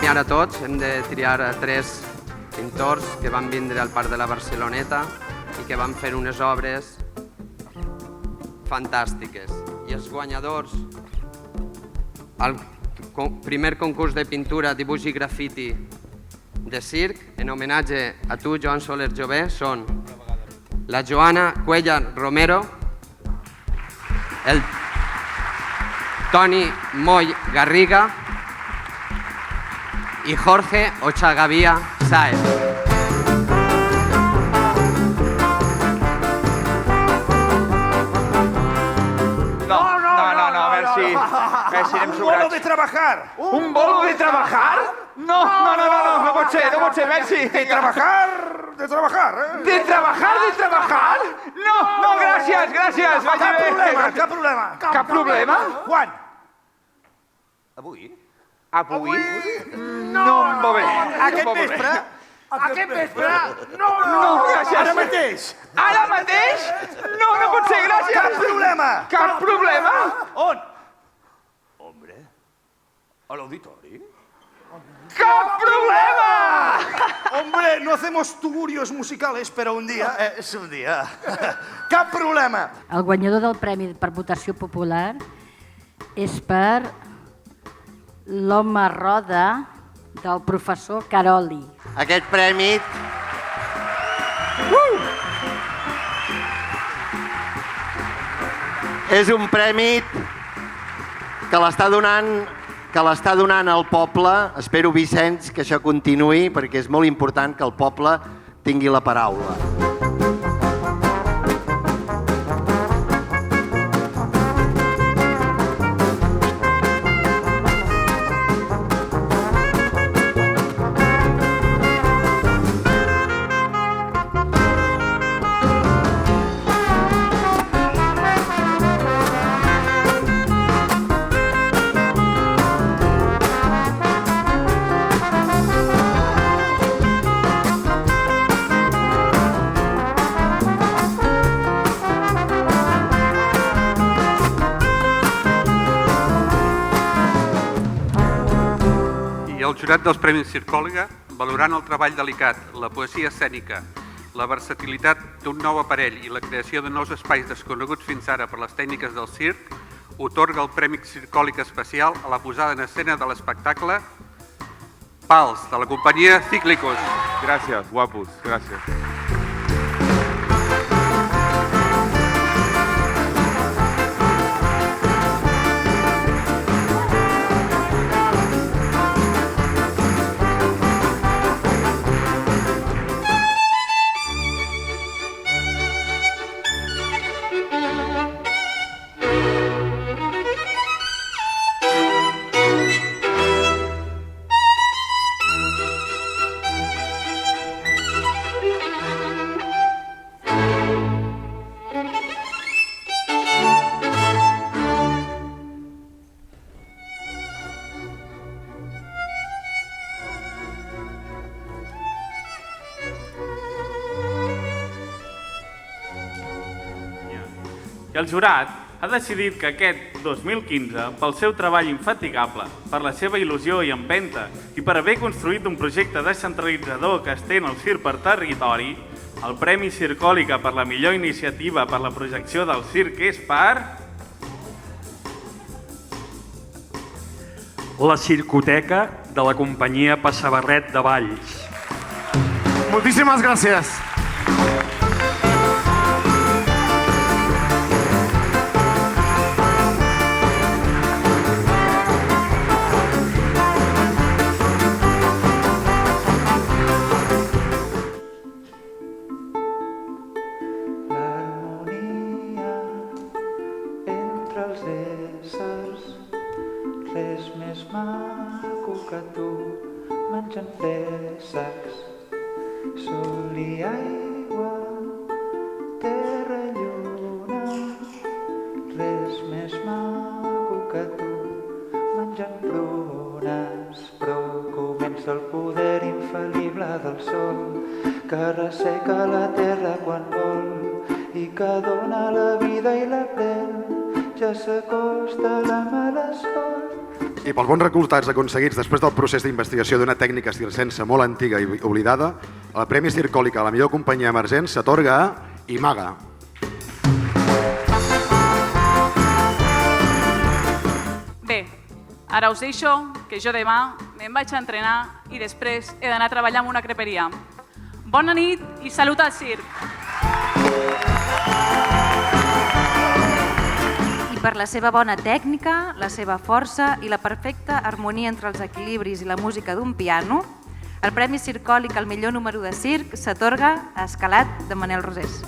premiar a tots, hem de triar a 3 pintors que van vindre al Parc de la Barceloneta i que van fer unes obres fantàstiques. I els guanyadors al primer concurs de pintura, dibuix i grafiti de circ, en homenatge a tu, Joan Soler Jové, són la Joana Cuellar Romero, el Toni Moll Garriga i Jorge Ochagavía Sáez. Un bolo de trabajar. Un bolo de trabajar? No pot ser, Messi. De trabajar, ¿De trabajar? No, gràcies. Cap problema. Cap problema? Quan? Avui? No em va bé. Aquest vespre? No, gràcies. Ara mateix? No pot ser, gràcies. Cap problema? On? A l'auditori? ¡Cap problema! Hombre, no hacemos tugurios musicales, pero un día es un día. ¡Cap problema! El guanyador del Premi per Votació Popular és per l'Home Roda del professor Caroli. Aquest premi... És un premi que l'està donant el poble. Espero, Vicenç, que això continuï, perquè és molt important que el poble tingui la paraula. El jurat dels Premis Circòloga, valorant el treball delicat, la poesia escènica, la versatilitat d'un nou aparell i la creació de nous espais desconeguts fins ara per les tècniques del circ, otorga el Premi Circòlic especial a la posada en escena de l'espectacle Pals, de la companyia Cíclicos. Gràcies, guapos, gràcies. El jurat ha decidit que aquest 2015, pel seu treball infatigable, per la seva il·lusió i empenta i per haver construït un projecte descentralitzador que estén el circ per territori, el Premi Circòlica per la millor iniciativa per la projecció del circ és per... La Circoteca de la companyia Passabarret de Valls. Moltíssimes gràcies. I pels bons resultats aconseguits després del procés d'investigació d'una tècnica circense molt antiga i oblidada, el Premi Circòlica a la millor companyia emergent s'atorga a Imaga. Bé, ara us deixo que jo demà me'n vaig a entrenar i després he d'anar a treballar en una creperia. Bona nit i salut al circ! I per la seva bona tècnica, la seva força i la perfecta harmonia entre els equilibris i la música d'un piano, el Premi Circòlic al millor número de circ s'atorga a Escalat de Manel Rosés.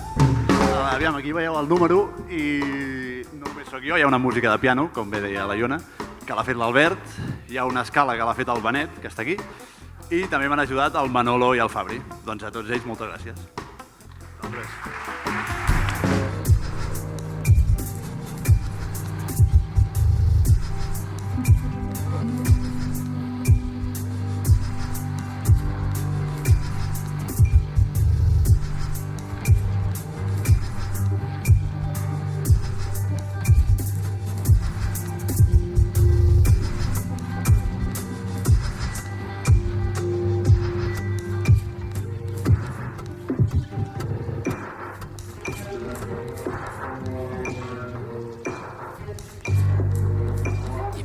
Aviam, aquí veieu el número i no només sóc jo, hi ha una música de piano, com bé deia la Iona, que l'ha fet l'Albert, hi ha una escala que l'ha fet el Benet, que està aquí, i també m'han ajudat el Manolo i el Fabri. Doncs a tots ells, moltes gràcies. Doncs res.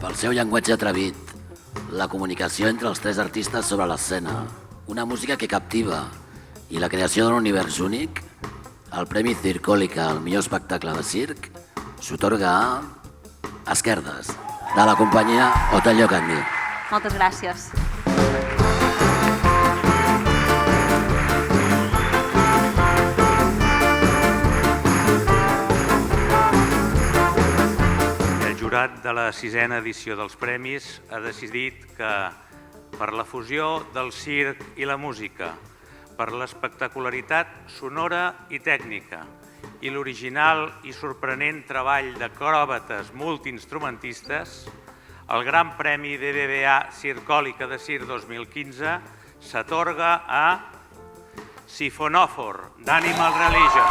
El seu llenguatge atrevit, la comunicació entre els tres artistes sobre l'escena, una música que captiva i la creació d'un univers únic, el Premi Circòlica al millor espectacle de circ s'atorga a Esquerdes, de la companyia Hotel Llocandi. Moltes gràcies. El jurat de la 6a edició dels premis ha decidit que, per la fusió del circ i la música, per l'espectacularitat sonora i tècnica i l'original i sorprenent treball d'acròbates multiinstrumentistes, el Gran Premi DBVA Circòlica de Circ 2015 s'atorga a Sifonòfor, d'Animal Religion.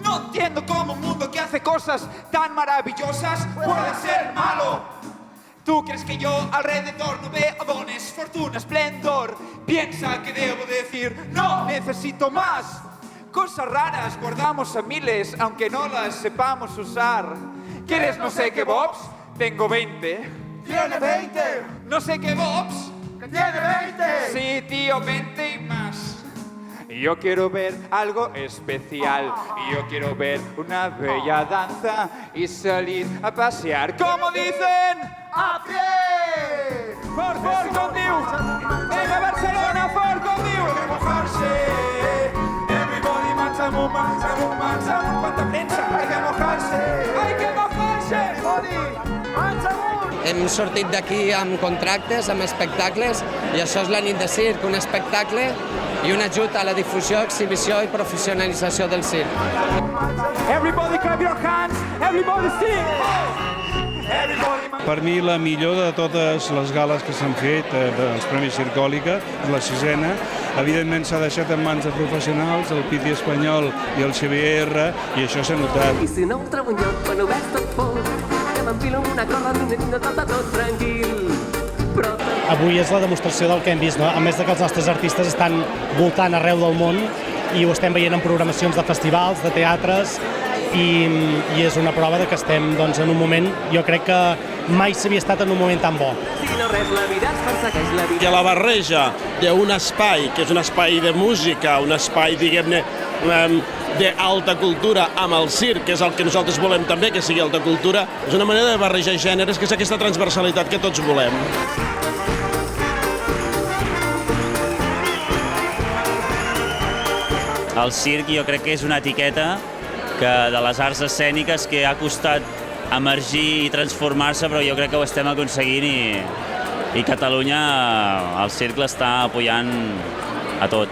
No entiendo cómo un mundo que hace cosas tan maravillosas puede ser malo. ¿Tú crees que yo alrededor no veo dones, fortuna, esplendor? Piensa que debo decir, no, necesito más. Cosas raras guardamos a miles, aunque no las sepamos usar. ¿Quieres no sé qué bobs? Tengo 20. ¿Tiene 20? No sé qué bobs. ¿Que tiene 20? Sí, tío, 20 y más. Yo quiero ver algo especial, yo quiero ver una bella danza y salir a pasear. ¿Cómo dicen? ¡A pie! ¡Fort con Diu! ¡Venga Barcelona, fort con Diu! ¡Hay que mojarse! Everybody marcha, marcha, ¡cuánta prensa! ¡Hay que mojarse! ¡Hay que mojarse! Everybody marcha, Hem sortit d'aquí amb contractes, amb espectacles, i això és la nit de circ, un espectacle i un ajut a la difusió, exhibició i professionalització del circ. Everybody clap your hands! Everybody sing! Per mi la millor de totes les gales que s'han fet dels Premis Circòlica, la 6a, evidentment s'ha deixat en mans de professionals, el Piti Espanyol i el Xavier R, i això s'ha notat. I si no un trobo un lloc quan ho veig tot fort, que m'enfilo en una corda, no tot tranquil. Avui és la demostració del que hem vist, no? A més de que els nostres artistes estan voltant arreu del món i ho estem veient en programacions de festivals, de teatres, i és una prova de que estem en un moment, jo crec que mai s'havia estat en un moment tan bo. Si no res, la vida ens persegueix, la vida. Que la barreja d'un espai, que és un espai de música, un espai, diguem-ne, d'alta cultura amb el circ, que és el que nosaltres volem també, que sigui alta cultura, és una manera de barrejar gèneres, que és aquesta transversalitat que tots volem. El circ jo crec que és una etiqueta de les arts escèniques que ha costat emergir i transformar-se, però jo crec que ho estem aconseguint i Catalunya, el circ l'està apoyant a tot.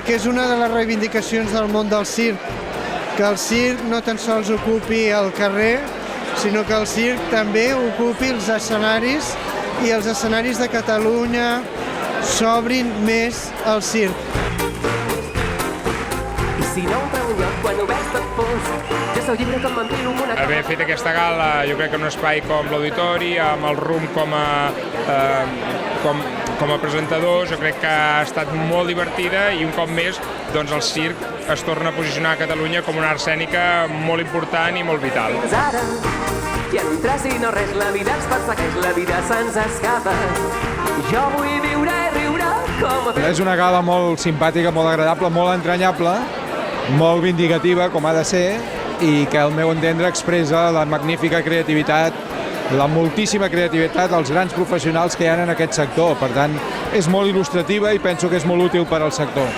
Que és una de les reivindicacions del món del circ, que el circ no tan sols ocupi el carrer, sinó que el circ també ocupi els escenaris i els escenaris de Catalunya s'obrin més al circ. I si no em treu enlloc quan ho veig tot fosc, jo sóc llibre com m'empilo amb una... Haver fet aquesta gala, jo crec que en un espai com l'Auditori, amb el RUM com a presentador, jo crec que ha estat molt divertida i un cop més doncs el circ es torna a posicionar a Catalunya com una art escènica molt important i molt vital. Fins ara, i en un tras i no res, la vida ens persegueix, la vida se'ns escapa. Jo vull viure i riure com a... És una gala molt simpàtica, molt agradable, molt entranyable, molt vindicativa, com ha de ser, i que al meu entendre expressa la magnífica creativitat, la moltíssima creativitat dels grans professionals que hi ha en aquest sector. Per tant, és molt il·lustrativa i penso que és molt útil per al sector.